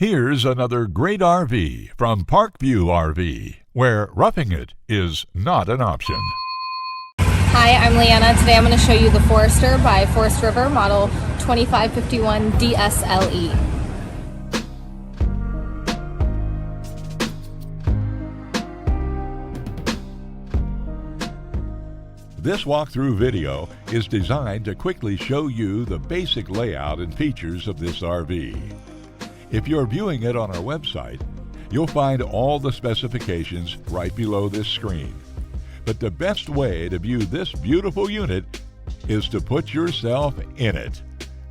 Here's another great RV from Parkview RV, where roughing it is not an option. Hi, I'm Leanna. Today I'm going to show you the Forester by Forest River model 2551 DSLE. This walkthrough video is designed to quickly show you the basic layout and features of this RV. If you're viewing it on our website, you'll find all the specifications right below this screen. But the best way to view this beautiful unit is to put yourself in it.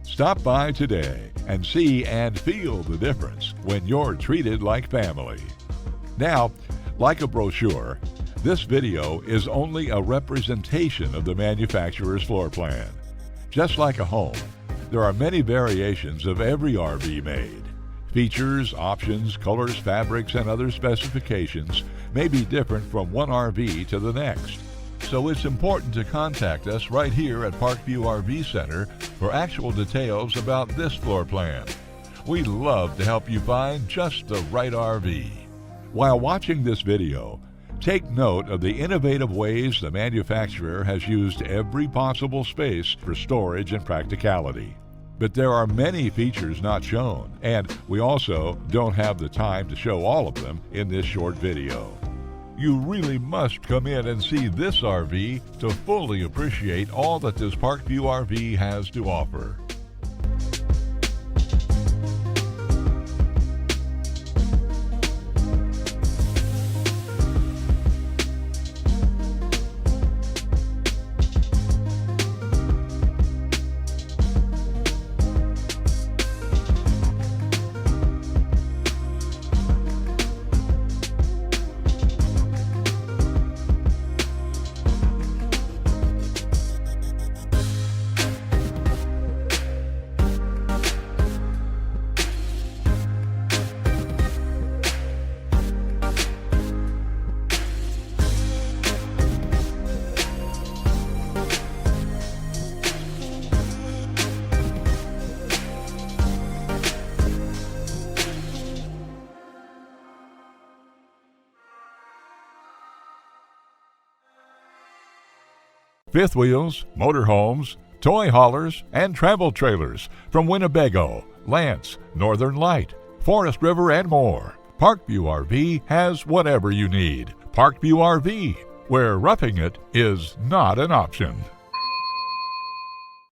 Stop by today and see and feel the difference when you're treated like family. Now, like a brochure, this video is only a representation of the manufacturer's floor plan. Just like a home, there are many variations of every RV made. Features, options, colors, fabrics, and other specifications may be different from one RV to the next. So it's important to contact us right here at Parkview RV Center for actual details about this floor plan. We'd love to help you find just the right RV. While watching this video, take note of the innovative ways the manufacturer has used every possible space for storage and practicality. But there are many features not shown, and we also don't have the time to show all of them in this short video. You really must come in and see this RV to fully appreciate all that this Parkview RV has to offer. Fifth wheels, motorhomes, toy haulers, and travel trailers from Winnebago, Lance, Northern Light, Forest River, and more. Parkview RV has whatever you need. Parkview RV, where roughing it is not an option.